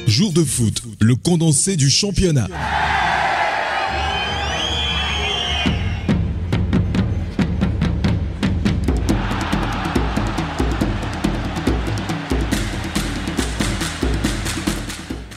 Jour de foot, le condensé du championnat.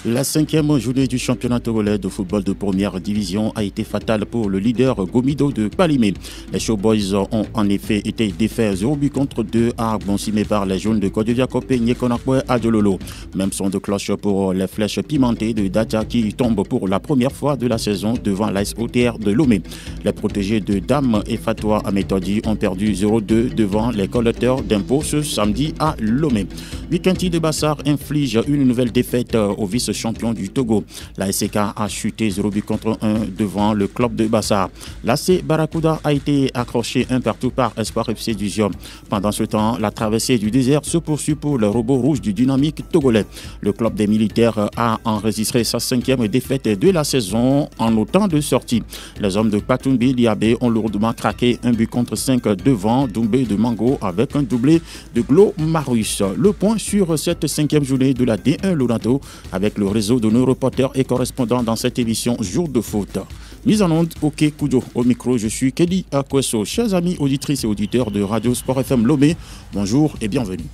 La 5e journée du championnat togolais de football de première division a été fatale pour le leader Gomido de Palimé. Les Showboys ont en effet été défaits 0 but contre 2 à Bonsimé par les jaunes de Kodjoviakopé Nyekonakwe à Djololo. Même son de cloche pour les flèches pimentées de Daja qui tombent pour la première fois de la saison devant l'AS OTR de Lomé. Les protégés de Dame et Fatoua Ametodi ont perdu 0-2 devant les collecteurs d'impôts ce samedi à Lomé. Wikanti de Bassar inflige une nouvelle défaite au vice-champion du Togo. La SK a chuté 0 but contre 1 devant le club de Bassar. L'AC Barracuda a été accroché un partout par Espoir FC du Zium. Pendant ce temps, la traversée du désert se poursuit pour le robot rouge du dynamique togolais. Le club des militaires a enregistré sa 5e défaite de la saison en autant de sorties. Les hommes de Patumbi Diabé ont lourdement craqué 1 but contre 5 devant Doumbé de Mango avec un doublé de Glo Marus. Le point sur cette 5e journée de la D1 Loranto avec le réseau de nos reporters et correspondants dans cette émission Jour de foot. Mise en onde, OK Koudo. Au micro, je suis Kelly Akweso. Chers amis auditrices et auditeurs de Radio Sport FM Lomé, bonjour et bienvenue.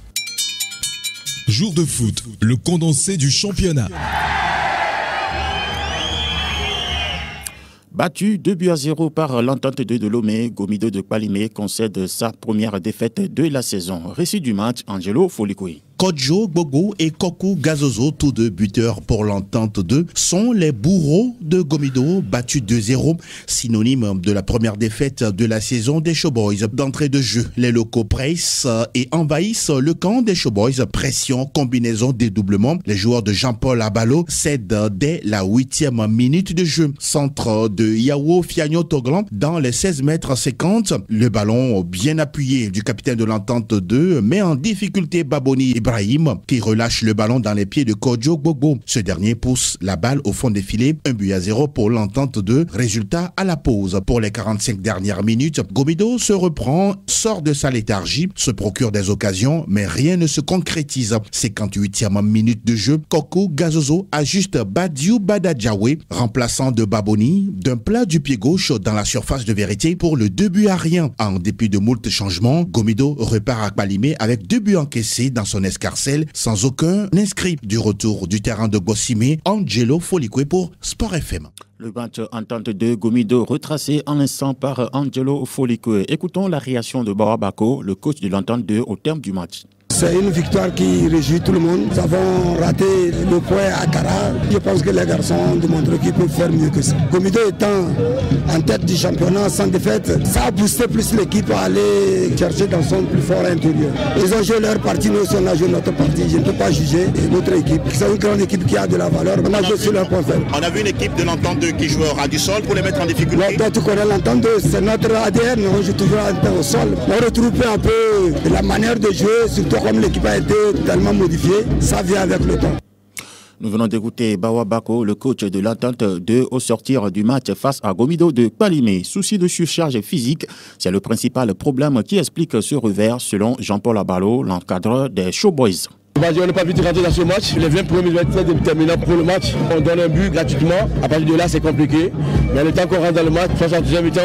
Jour de foot, le condensé du championnat. Battu 2-0 par l'entente de Lomé, Gomido de Palimé concède sa première défaite de la saison. Récit du match, Angelo Folikoui. Kodjo Gbogbo et Kokou Gazozo, tous deux buteurs pour l'entente 2, sont les bourreaux de Gomido, battus 2-0, synonyme de la première défaite de la saison des Showboys. D'entrée de jeu, les locaux pressent et envahissent le camp des Showboys. Pression, combinaison, dédoublement. Les joueurs de Jean-Paul Abalo cèdent dès la 8e minute de jeu. Centre de Yao Fiagno Toglan dans les 16 mètres 50. Le ballon bien appuyé du capitaine de l'entente 2 met en difficulté Baboni Ibrahim qui relâche le ballon dans les pieds de Kodjo Gbogbo. Ce dernier pousse la balle au fond des filets. 1-0 pour l'entente 2. Résultat à la pause. Pour les 45 dernières minutes, Gomido se reprend, sort de sa léthargie, se procure des occasions, mais rien ne se concrétise. 58e minute de jeu, Kokou Gazozo ajuste Badiou Badadjawe, remplaçant de Baboni, d'un plat du pied gauche dans la surface de vérité pour le 2-1. En dépit de moult changements, Gomido repart à Palimé avec 2 buts encaissés dans son escarcelle sans aucun inscrit. Du retour du terrain de Gossimé, Angelo Folikwe pour Sport FM. Le match entente de Gomido retracé en l'instant par Angelo Folikwe. Écoutons la réaction de Bawabako, le coach de l'entente 2 au terme du match. C'est une victoire qui réjouit tout le monde. Nous avons raté le point à Kara. Je pense que les garçons ont démontré qu'ils peuvent faire mieux que ça. Gomido étant en tête du championnat sans défaite, ça a boosté plus l'équipe à aller chercher dans son plus fort intérieur. Ils ont joué leur partie, nous aussi on a joué notre partie. Je ne peux pas juger notre équipe. C'est une grande équipe qui a de la valeur. On a joué sur leur point faible. On a vu une équipe de l'entente 2 qui joue au ras du sol pour les mettre en difficulté. Toi, tu connais l'entente 2, c'est notre ADN. On joue toujours au sol. On retrouve un peu la manière de jouer, surtout comme l'équipe a été tellement modifiée, ça vient avec le temps. Nous venons d'écouter Bawabako, le coach de l'entente 2 au sortir du match face à Gomido de Palimé. Souci de surcharge physique, c'est le principal problème qui explique ce revers selon Jean-Paul Abalo, l'encadreur des Showboys. On n'a pas pu rentrer dans ce match. Les 20 premiers minutes très déterminants pour le match. On donne un but gratuitement. À partir de là, c'est compliqué. Mais le temps qu'on rentre dans le match, 62e mi-temps,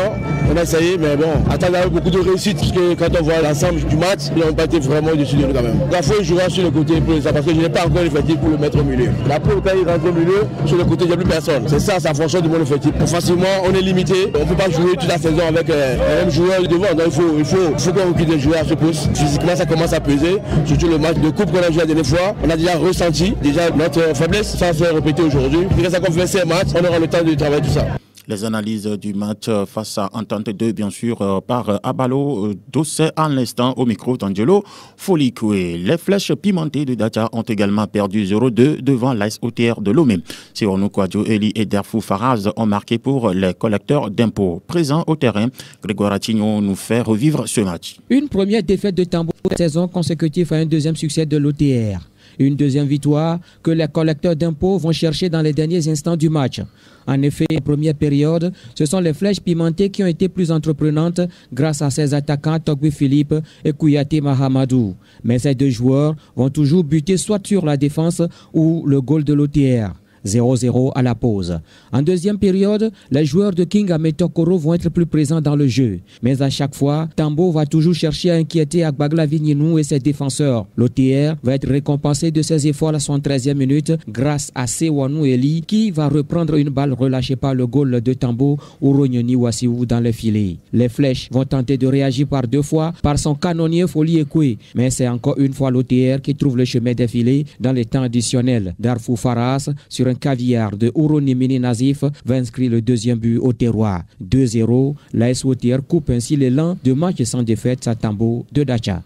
on a essayé. Mais bon, attendre avec beaucoup de réussite. Parce que quand on voit l'ensemble du match, ils n'ont pas été vraiment au-dessus de nous quand même. La fois, il jouera sur le côté pour ça. Parce que je n'ai pas encore l'effectif pour le mettre au milieu. Après, quand il rentre au milieu, sur le côté, il n'y a plus personne. C'est ça, ça fonctionne de mon effectif. Facilement, on est limité. On ne peut pas jouer toute la saison avec un même joueur devant. Donc, il faut qu'on recule des joueurs à ce poste. Physiquement, ça commence à peser. Surtout le match de coupe qu'on a joué la dernière fois, on a déjà ressenti notre faiblesse sans se répéter aujourd'hui. Grâce à qu'on fait ces matchs, on aura le temps de travailler tout ça. Les analyses du match face à Entente 2, bien sûr, par Abalo Dossé en l'instant au micro d'Angelo Folikwe. Les flèches pimentées de Dacha ont également perdu 0-2 devant l'AS OTR de Lomé. Sironou Kwadjo Eli et Darfou Faraz ont marqué pour les collecteurs d'impôts. Présents au terrain, Grégoire Atignon nous fait revivre ce match. Une première défaite de Tambour cette saison consécutive à un deuxième succès de l'OTR. Une deuxième victoire que les collecteurs d'impôts vont chercher dans les derniers instants du match. En effet, en première période, ce sont les Flèches Pimentées qui ont été plus entreprenantes grâce à ses attaquants Togbi Philippe et Kouyaté Mahamadou. Mais ces deux joueurs vont toujours buter soit sur la défense ou le goal de l'OTR. 0-0 à la pause. En deuxième période, les joueurs de King Ametokoro vont être plus présents dans le jeu. Mais à chaque fois, Tambo va toujours chercher à inquiéter Agbagla Vigninou et ses défenseurs. L'OTR va être récompensé de ses efforts à la 73e minute grâce à Sewanou Eli qui va reprendre une balle relâchée par le goal de Tambo ou Ronyoni Wassiou dans les filets. Les Flèches vont tenter de réagir par deux fois par son canonnier Foli Ekwe. Mais c'est encore une fois l'OTR qui trouve le chemin des filets dans les temps additionnels. Darfou Faras sur un caviar de Ouronimini Nazif va inscrire le deuxième but au terroir. 2-0, l'AS OTR coupe ainsi l'élan de match sans défaite à Tambo de Dacha.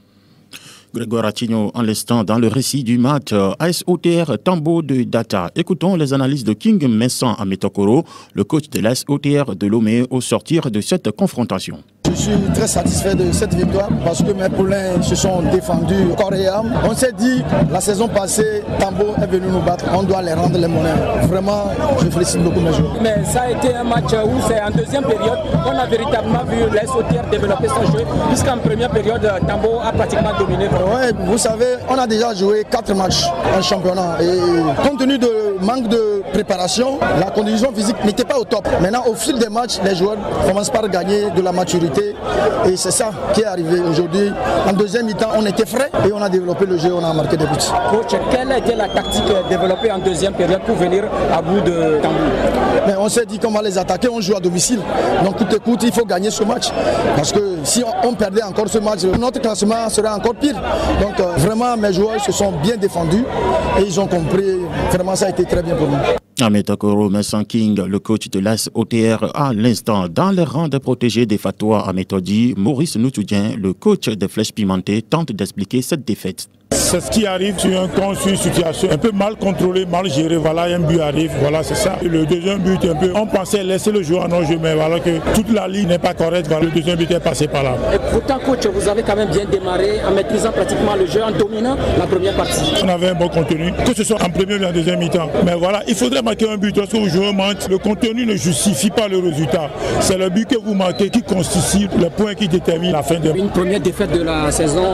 Grégoire Atigno, en l'instant, dans le récit du match AS OTR Tambo de Data. Écoutons les analyses de King Messan Ametokoro, le coach de l'AS OTR de Lomé, au sortir de cette confrontation. Je suis très satisfait de cette victoire parce que mes poulains se sont défendus corps et âme. On s'est dit, la saison passée, Tambo est venu nous battre. On doit les rendre les monnaies. Vraiment, je félicite beaucoup mes joueurs. Mais ça a été un match où c'est en deuxième période qu'on a véritablement vu l'AS OTR développer son jeu, puisqu'en première période, Tambo a pratiquement dominé. Ouais, vous savez, on a déjà joué 4 matchs en championnat. Et compte tenu du manque de préparation, la condition physique n'était pas au top. Maintenant, au fil des matchs, les joueurs commencent par gagner de la maturité. Et c'est ça qui est arrivé aujourd'hui. En deuxième mi-temps, on était frais et on a développé le jeu, on a marqué des buts. Coach, quelle était la tactique développée en deuxième période pour venir à bout de Tambo? Mais on s'est dit qu'on va les attaquer, on joue à domicile. Donc coûte que coûte, il faut gagner ce match. Parce que si on perdait encore ce match, notre classement serait encore pire. Donc vraiment, mes joueurs se sont bien défendus et ils ont compris. Vraiment, ça a été très bien pour nous. Ametokoro Messan King, le coach de l'AS OTR, à l'instant. Dans les rangs des protégés des Fatwa à Méthodi, Maurice Noutoudien, le coach des Flèches Pimentées, tente d'expliquer cette défaite. C'est ce qui arrive sur un camp, sur une situation un peu mal contrôlée, mal gérée. Voilà, un but arrive, voilà, c'est ça. Et le deuxième but, un peu, on pensait laisser le joueur en jeu, mais voilà que toute la ligne n'est pas correcte. Voilà, le deuxième but est passé par là. Et pourtant, coach, vous avez quand même bien démarré en maîtrisant pratiquement le jeu, en dominant la première partie. On avait un bon contenu, que ce soit en première ou en deuxième mi-temps. Mais voilà, il faudrait marquer un but. Lorsque le joueur manque, le contenu ne justifie pas le résultat. C'est le but que vous marquez qui constitue le point qui détermine la fin de... Une première défaite de la saison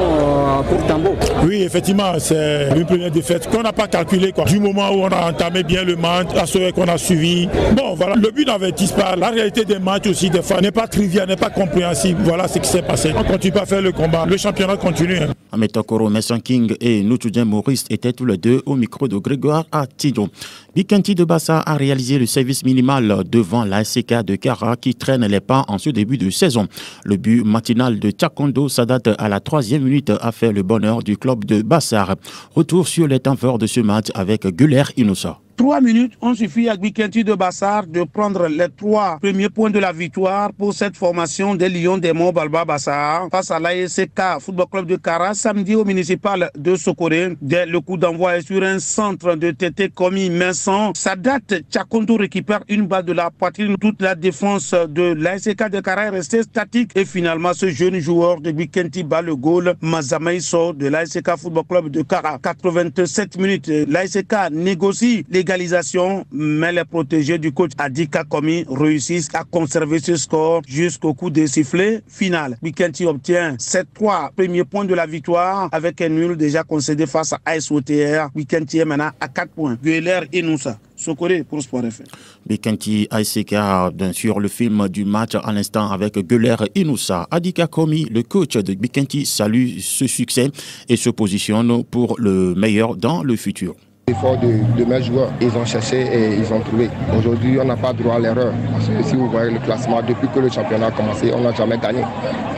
pour Tambo. Oui, effectivement, c'est une première défaite qu'on n'a pas calculée. Du moment où on a entamé bien le match, à ceux qu'on a suivi. Bon, voilà, le but n'avertisse pas. La réalité des matchs aussi, des fois, n'est pas triviale, n'est pas compréhensible. Voilà ce qui s'est passé. On ne continue pas à faire le combat. Le championnat continue. Ametokoro Messan King et Noutoudien Maurice étaient tous les deux au micro de Grégoire Atigno. Bikanti de Bassa a réalisé le service minimal devant l'ASK de Kara qui traîne les pas en ce début de saison. Le but matinal de Tchakondo Sadat à la 3e minute a fait le bonheur du club de Bassar. Retour sur les temps forts de ce match avec Guler Inoussa. 3 minutes ont suffi à Bikanti de Bassar de prendre les 3 premiers points de la victoire pour cette formation des Lions des Monts Balba Bassar face à l'ASK Football Club de Kara samedi au municipal de Sokoré. Dès le coup d'envoi sur un centre de Tété commis Minsan, Sadat Tchakondo récupère une balle de la poitrine. Toute la défense de l'ASK de Kara est restée statique et finalement ce jeune joueur de Bikanti bat le goal. Mazamaï sort de l'ASK Football Club de Kara. 87 minutes, l'ASK négocie l'égalisation, mais les protégés du coach Adika Komi réussissent à conserver ce score jusqu'au coup de sifflet final. Bikanti obtient ses 3 premiers points de la victoire avec un nul déjà concédé face à AS OTR. Bikanti est maintenant à 4 points. Gueler Inoussa. Sokoré pour Sport FM. Bikanti ASK, bien sûr, le film du match à l'instant avec Gueler Inoussa. Adika Komi, le coach de Bikanti, salue ce succès et se positionne pour le meilleur dans le futur. L'effort de mes joueurs, ils ont cherché et ils ont trouvé. Aujourd'hui, on n'a pas droit à l'erreur. Parce que si vous voyez le classement, depuis que le championnat a commencé, on n'a jamais gagné.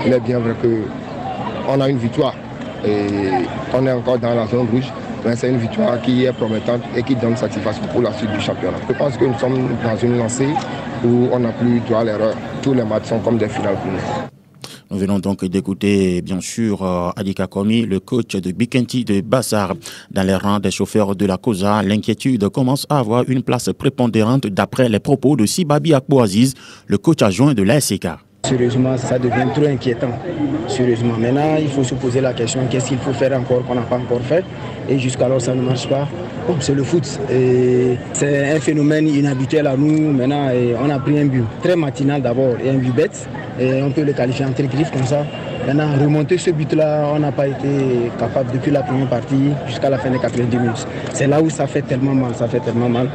Il est bien vrai qu'on a une victoire et on est encore dans la zone rouge. Mais c'est une victoire qui est promettante et qui donne satisfaction pour la suite du championnat. Je pense que nous sommes dans une lancée où on n'a plus droit à l'erreur. Tous les matchs sont comme des finales pour nous. Nous venons donc d'écouter, bien sûr, Adika Komi, le coach de Bikanti de Bassar. Dans les rangs des chauffeurs de la COSA, l'inquiétude commence à avoir une place prépondérante d'après les propos de Sibabi Akbouaziz, le coach adjoint de l'ASK. Sérieusement, ça devient trop inquiétant. Sérieusement. Maintenant, il faut se poser la question, qu'est-ce qu'il faut faire encore qu'on n'a pas encore fait? Et jusqu'alors, ça ne marche pas. Bon, c'est le foot. C'est un phénomène inhabituel à nous. Maintenant, on a pris un but très matinal d'abord et un but bête. Et on peut le qualifier en griffes comme ça. Maintenant, remonter ce but-là, on n'a pas été capable depuis la première partie jusqu'à la fin des 90 minutes. C'est là où ça fait tellement mal,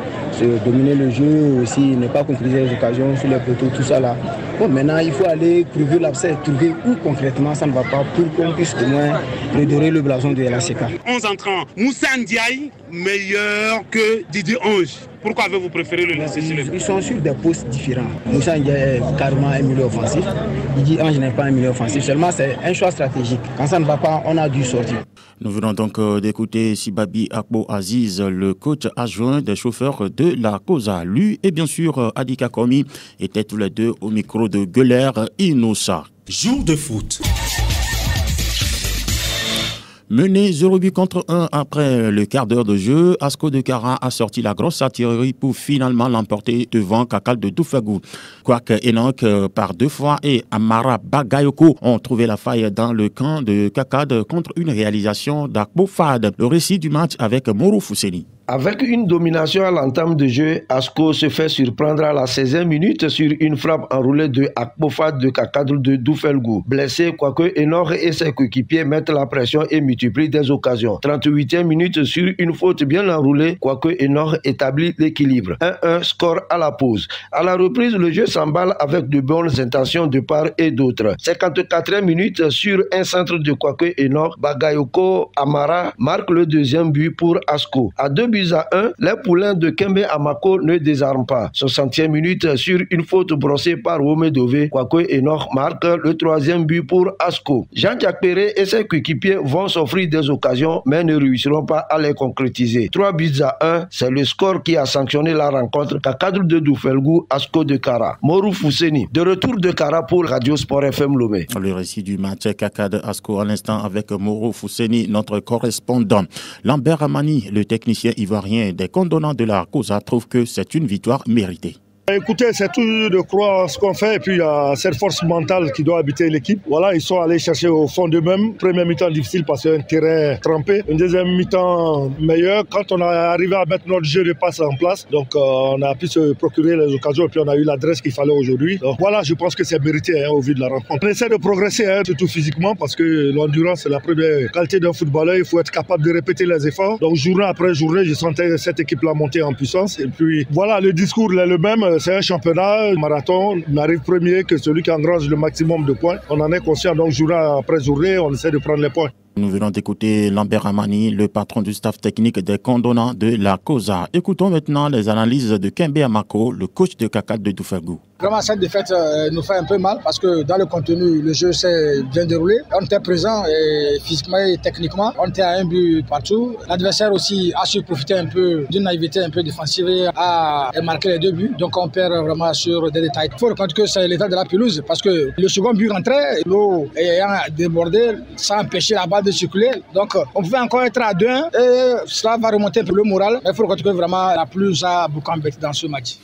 Dominer le jeu aussi, ne pas concrétiser les occasions sur les poteaux, tout ça là. Bon, maintenant, il faut aller trouver l'abcès, trouver où concrètement ça ne va pas pour qu'on puisse au moins redorer le blason de LASK. 11 entrants, Moussa Ndiaye meilleur que Didier Ange. Pourquoi avez-vous préféré le laisser sur le banc? Ils sont sur des postes différents. Moussa Ndiaye est carrément un milieu offensif. Didier Ange n'est pas un milieu offensif. Seulement, c'est un choix stratégique. Quand ça ne va pas, on a dû sortir. Nous venons donc d'écouter Sibabi Akbo Aziz, le coach adjoint des chauffeurs de la COSA. Lui et bien sûr Adika Komi étaient tous les deux au micro de Gueuler Innocent. Jour de foot. Mené 0 but contre 1 après le quart d'heure de jeu, Asko de Kara a sorti la grosse artillerie pour finalement l'emporter devant Kakal de Doufagou. Quoique Enoch par 2 fois et Amara Bagayoko ont trouvé la faille dans le camp de Kakad contre une réalisation d'Akbo Fad. Le récit du match avec Moro Fousseni. Avec une domination à l'entame de jeu, Asko se fait surprendre à la 16e minute sur une frappe enroulée de Akpofad de Kakadou de Doufelgou. Blessé, quoique Enor et ses coéquipiers mettent la pression et multiplient des occasions. 38e minute sur une faute bien enroulée, quoique Enor établit l'équilibre. 1-1 score à la pause. À la reprise, le jeu s'emballe avec de bonnes intentions de part et d'autre. 54e minute sur un centre de quoique Enor, Bagayoko Amara marque le deuxième but pour Asko. À 2 buts à 1, les poulains de Kembe Amako ne désarment pas. 60e minute sur une faute brossée par Womedove, quoique Enoch marque le 3e but pour Asko. Jean-Jacques Perret et ses coéquipiers vont s'offrir des occasions, mais ne réussiront pas à les concrétiser. 3 buts à 1, c'est le score qui a sanctionné la rencontre. Kakadou de Doufelgou, Asko de Kara. Morou Fousseni, de retour de Kara pour Radio Sport FM Lomé. Le récit du match Kakad Asko à l'instant avec Morou Fousseni, notre correspondant. Lambert Amani, le technicien ivoirien des condonnants de la COSA, trouve que c'est une victoire méritée. Écoutez, c'est tout de croire ce qu'on fait et puis il y a cette force mentale qui doit habiter l'équipe. Voilà, ils sont allés chercher au fond d'eux-mêmes. Première mi-temps difficile parce qu'un terrain trempé. Une deuxième mi-temps meilleure quand on a arrivé à mettre notre jeu de passe en place. Donc on a pu se procurer les occasions et puis on a eu l'adresse qu'il fallait aujourd'hui. Donc voilà, je pense que c'est mérité au vu de la rencontre. On essaie de progresser, surtout physiquement, parce que l'endurance c'est la première qualité d'un footballeur. Il faut être capable de répéter les efforts. Donc journée après journée, je sentais cette équipe-là monter en puissance. Et puis voilà, le discours est le même. C'est un championnat, marathon, on arrive premier que celui qui engrange le maximum de points. On en est conscient, donc journée après journée, on essaie de prendre les points. Nous venons d'écouter Lambert Amani, le patron du staff technique des condonnants de la COSA. Écoutons maintenant les analyses de Kembe Amako, le coach de Kakad de Doufagou. Vraiment, cette défaite nous fait un peu mal parce que dans le contenu, le jeu s'est bien déroulé. On était présent et physiquement et techniquement. On était à un but partout. L'adversaire aussi a su profiter un peu d'une naïveté un peu défensive et a marqué les 2 buts. Donc on perd vraiment sur des détails. Il faut reconnaître que c'est l'état de la pelouse parce que le second but rentrait, l'eau ayant débordé, ça a empêché la balle de circuler. Donc on pouvait encore être à 2-1 et cela va remonter un peu le moral. Mais il faut reconnaître que vraiment la pelouse a beaucoup embêté dans ce match.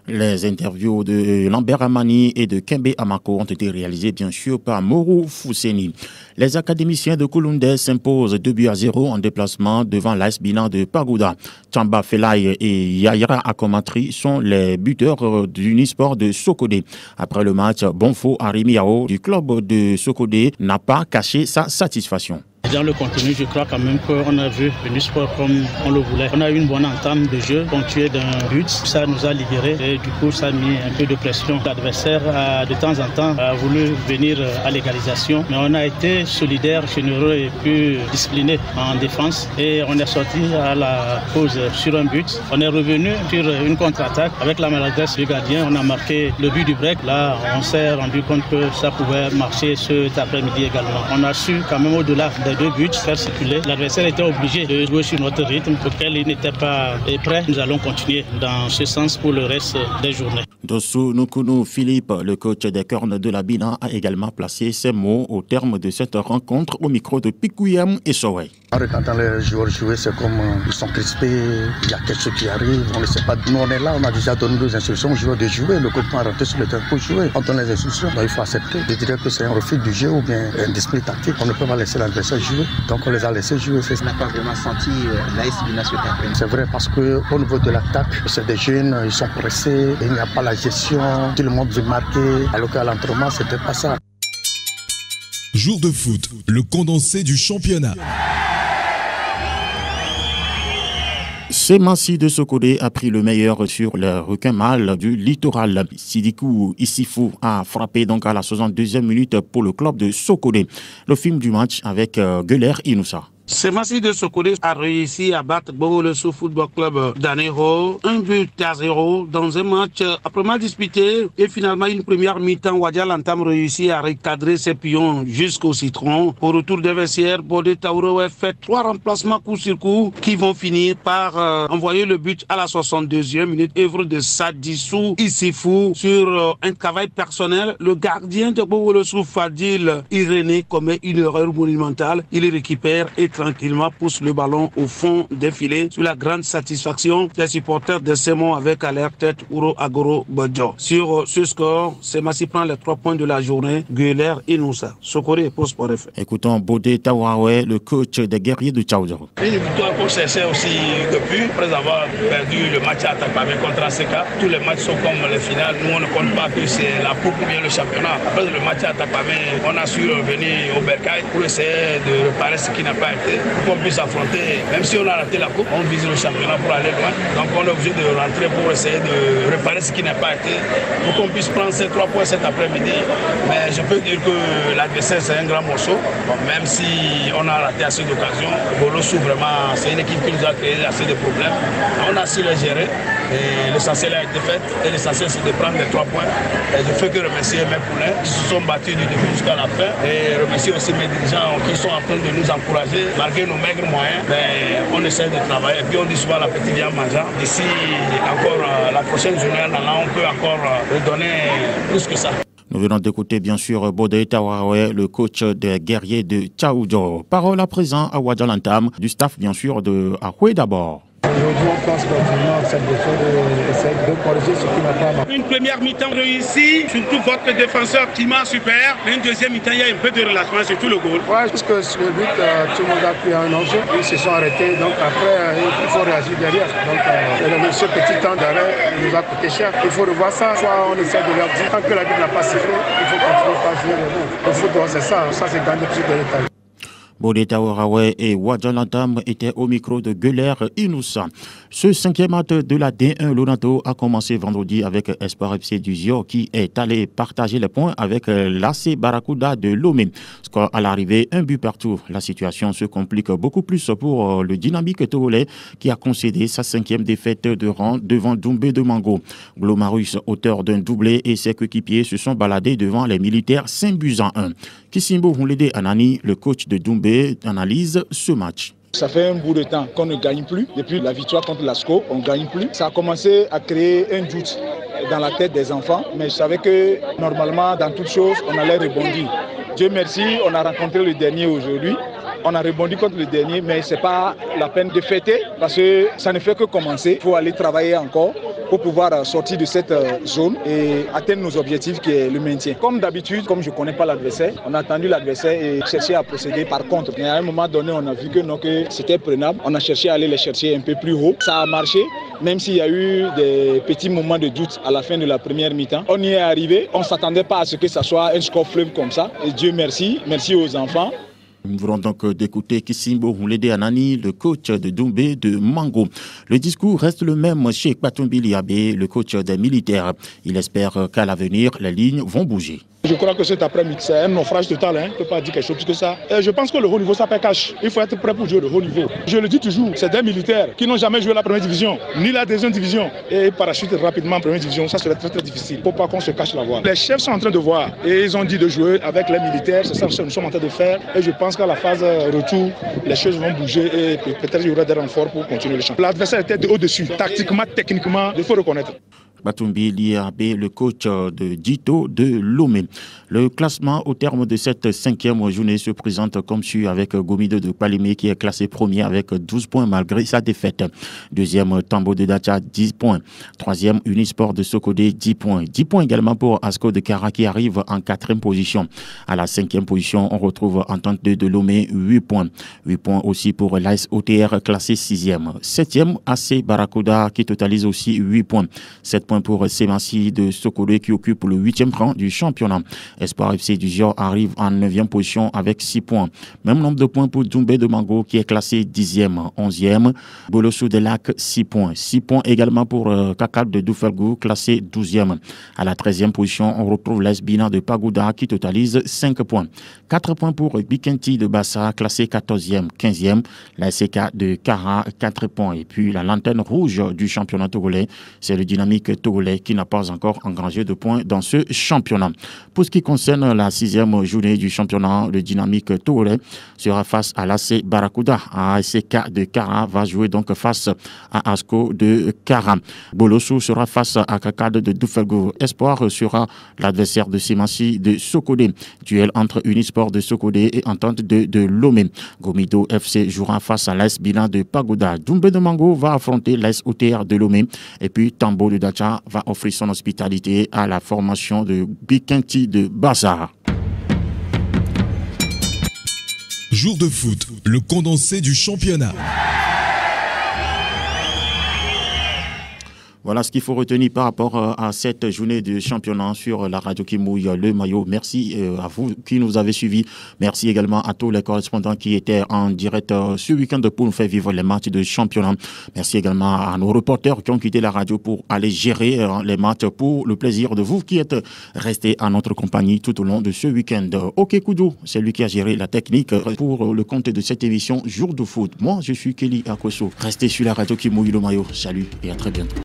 Les interviews de Lambert Amani et de Kembe Amako ont été réalisées bien sûr par Morou Fousseni. Les académiciens de Koulundé s'imposent 2-0 en déplacement devant l'AS Binan de Pagouda. Chamba Felay et Yayra Akomatri sont les buteurs du Nisport de Sokodé. Après le match, Bonfo Arimiao du club de Sokodé n'a pas caché sa satisfaction. Dans le contenu, je crois quand même qu'on a vu le sport comme on le voulait. On a eu une bonne entame de jeu, ponctuée d'un but. Ça nous a libérés et du coup, ça a mis un peu de pression. L'adversaire, de temps en temps, a voulu venir à l'égalisation. Mais on a été solidaires, généreux et plus disciplinés en défense. Et on est sorti à la pause sur un but. On est revenu sur une contre-attaque. Avec la maladresse du gardien, on a marqué le but du break. Là, on s'est rendu compte que ça pouvait marcher cet après-midi également. On a su quand même au-delà des les 2 buts, faire circuler. L'adversaire était obligé de jouer sur notre rythme auquel il n'était pas prêt. Nous allons continuer dans ce sens pour le reste des journées. Dossou Nukunu Philippe, le coach des Cornes de la Bina, a également placé ses mots au terme de cette rencontre au micro de Pikuyem et Sowey. En regardant les joueurs jouer, c'est comme ils sont crispés, il y a quelque chose qui arrive, on ne sait pas. Nous on est là, on a déjà donné nos instructions aux joueurs de jouer, le coach peut rentrer sur le terrain pour jouer. Quand on a les instructions, donc il faut accepter. Je dirais que c'est un refus du jeu ou bien un esprit tactique, on ne peut pas laisser l'adversaire jouer. Donc on les a laissés jouer. On n'a pas vraiment senti l'AS Bina se taper. C'est vrai parce qu'au niveau de l'attaque, c'est des jeunes, ils sont pressés, il n'y a pas la gestion, tout le monde veut marquer, alors qu'à l'entraînement, c'était pas ça. Jour de foot, le condensé du championnat. Semassi de Sokodé a pris le meilleur sur le requin mâle du littoral. Sidikou Issifou a frappé donc à la 62e minute pour le club de Sokodé. Le film du match avec Gueler Inoussa. Semassi de Sokodé a réussi à battre Bobo-Lesso Football Club d'Anéro 1-0 dans un match âprement disputé et finalement une première mi-temps. Wadja Lantam réussit à recadrer ses pions jusqu'au citron. Au retour des vestiaires, Bodé Taouro fait 3 remplacements coup sur coup qui vont finir par envoyer le but à la 62e minute. Œuvre de Sadissou Issifou sur un travail personnel. Le gardien de Bobo-Lesso, Fadil Irénée, commet une erreur monumentale. Il récupère et tranquillement pousse le ballon au fond des filets sur la grande satisfaction des supporters de Semon avec à leur tête Ouro Agoro Bodjo. Sur ce score, Semassi prend les 3 points de la journée. Gueler Inoussa. Sokoré pour Sport FM. Écoutons Bodé Tawawe, le coach des guerriers de Tchaoudjaro. Une victoire qu'on cherchait aussi depuis, après avoir perdu le match à Takpamé contre ACK. Tous les matchs sont comme les finales. Nous, on ne compte pas que c'est la coupe ou bien le championnat. Après le match à Takpamé, on a su revenir au Bercail pour essayer de réparer ce qui n'a pas été. Pour qu'on puisse affronter, même si on a raté la coupe, on vise le championnat pour aller loin. Donc on est obligé de rentrer pour essayer de réparer ce qui n'a pas été, pour qu'on puisse prendre ces 3 points cet après-midi. Mais je peux dire que l'adversaire c'est un grand morceau, bon, même si on a raté assez d'occasions. Bobo-Lesso vraiment, c'est une équipe qui nous a créé assez de problèmes. On a su les gérer. Et l'essentiel a été fait et l'essentiel c'est de prendre les 3 points. Et je fais que remercier mes poulains qui se sont battus du début jusqu'à la fin et remercier aussi mes dirigeants qui sont en train de nous encourager malgré nos maigres moyens. Mais on essaie de travailler et puis on dit souvent la petite vie en mangeant. D'ici encore la prochaine journée en allant, on peut encore redonner plus que ça. Nous venons d'écouter bien sûr Bodé Tawawe, le coach des guerriers de Tchaoudjaro. Parole à présent à Wadja Lantam, du staff bien sûr de Ahoué d'abord. Aujourd'hui, on pense continuellement cette défaite de corriger ce qui n'a pas marché. Une première mi-temps réussie, surtout votre défenseur climat super. Mais une deuxième mi-temps, il y a un peu de relâchement, surtout le goal. Ouais, parce que sur le but, tout le monde a pris un enjeu. Ils se sont arrêtés, donc après, il faut réagir derrière. Donc, ce petit temps d'arrêt nous a coûté cher. Il faut revoir ça. Soit on essaie de leur dire, tant que la but n'a pas sifflé, il faut continuer à jouer le bon. Le football, c'est ça. Ça, c'est gagner plus de détails. Bodé Tawawe et Wadja Lantam étaient au micro de Gueler Inoussa. Ce 5e acte de la D1 Lonato a commencé vendredi avec Espoir FC du Zio qui est allé partager les points avec l'AC Barracuda de Lomé. Score à l'arrivée, 1 but partout. La situation se complique beaucoup plus pour le dynamique togolais qui a concédé sa 5e défaite de rang devant Doumbé de Mango. Glomarus, auteur d'un doublé, et ses coéquipiers se sont baladés devant les militaires 5-1. Kissimbo Hunlede Anani, le coach de Doumbé, analyse ce match. Ça fait un bout de temps qu'on ne gagne plus. Depuis la victoire contre l'ASCO, on ne gagne plus. Ça a commencé à créer un doute dans la tête des enfants. Mais je savais que normalement, dans toutes choses, on allait rebondir. Dieu merci, on a rencontré le dernier aujourd'hui. On a rebondi contre le dernier, mais ce n'est pas la peine de fêter parce que ça ne fait que commencer. Il faut aller travailler encore pour pouvoir sortir de cette zone et atteindre nos objectifs qui est le maintien. Comme d'habitude, comme je ne connais pas l'adversaire, on a attendu l'adversaire et cherché à procéder par contre. Mais à un moment donné, on a vu que non, que c'était prenable. On a cherché à aller les chercher un peu plus haut. Ça a marché, même s'il y a eu des petits moments de doute à la fin de la première mi-temps. On y est arrivé. On ne s'attendait pas à ce que ça soit un score fleuve comme ça. Et Dieu merci. Merci aux enfants. Nous voulons donc d'écouter Kissimbo Hunlede Anani, le coach de Doumbé de Mango. Le discours reste le même chez Kpatumbi Liabe, le coach des militaires. Il espère qu'à l'avenir, les lignes vont bouger. Je crois que cet après-midi, c'est un naufrage total. Je ne peux pas dire quelque chose plus que ça. Et je pense que le haut niveau, ça paie cash. Il faut être prêt pour jouer le haut niveau. Je le dis toujours, c'est des militaires qui n'ont jamais joué la première division, ni la deuxième division. Et ils parachutent rapidement en première division. Ça serait très très difficile. Il ne faut pas qu'on se cache la voie. Les chefs sont en train de voir. Et ils ont dit de jouer avec les militaires. C'est ça que nous sommes en train de faire. Et je pense qu'à la phase retour, les choses vont bouger. Et peut-être il y aura des renforts pour continuer le champ. L'adversaire était au-dessus. Tactiquement, techniquement, il faut reconnaître. Batumbi Liabé, le coach de Dito de Lomé. Le classement au terme de cette 5e journée se présente comme suit avec Gomido de Palimé qui est classé premier avec 12 points malgré sa défaite. Deuxième, Tambo de Dacha, 10 points. Troisième, Unisport de Sokodé, 10 points. 10 points également pour Asco de Kara qui arrive en 4e position. À la 5e position, on retrouve Entente de Lomé, 8 points. 8 points aussi pour l'AS OTR classé 6e. 7e, AC Barracuda qui totalise aussi 8 points. 7 points pour Semassi de Sokodé qui occupe le 8e rang du championnat. Espoir FC du Gior arrive en 9e position avec 6 points. Même nombre de points pour Doumbé de Mango qui est classé 10e, 11e. Bolossou de Lac, 6 points. 6 points également pour Kakal de Doufelgou classé 12e. À la 13e position, on retrouve l'Esbina de Pagouda qui totalise 5 points. 4 points pour Bikenti de Bassa classé 14e, 15e. La SK de Kara, 4 points. Et puis la lanterne rouge du championnat togolais, c'est le Dynamique togolais qui n'a pas encore engrangé de points dans ce championnat. Pour ce qui concerne la 6e journée du championnat, le Dynamique togolais sera face à l'AC Barracuda. ASK de Kara va jouer donc face à Asco de Kara. Bolossou sera face à Kakad de Doufelgou. Espoir sera l'adversaire de Simassi de Sokodé. Duel entre Unisport de Sokodé et Entente de Lomé. Gomido FC jouera face à l'AS Bina de Pagoda. Doumbé de Mango va affronter l'AS OTR de Lomé. Et puis Tambo de Dacha va offrir son hospitalité à la formation de Bikenti de Bazar. Jour de foot, le condensé du championnat. Voilà ce qu'il faut retenir par rapport à cette journée de championnat sur la radio qui mouille le maillot. Merci à vous qui nous avez suivis. Merci également à tous les correspondants qui étaient en direct ce week-end pour nous faire vivre les matchs de championnat. Merci également à nos reporters qui ont quitté la radio pour aller gérer les matchs pour le plaisir de vous qui êtes restés à notre compagnie tout au long de ce week-end. Ok Koudou, c'est lui qui a géré la technique pour le compte de cette émission Jour de foot. Moi, je suis Kelly Akoso. Restez sur la radio qui mouille le maillot. Salut et à très bientôt.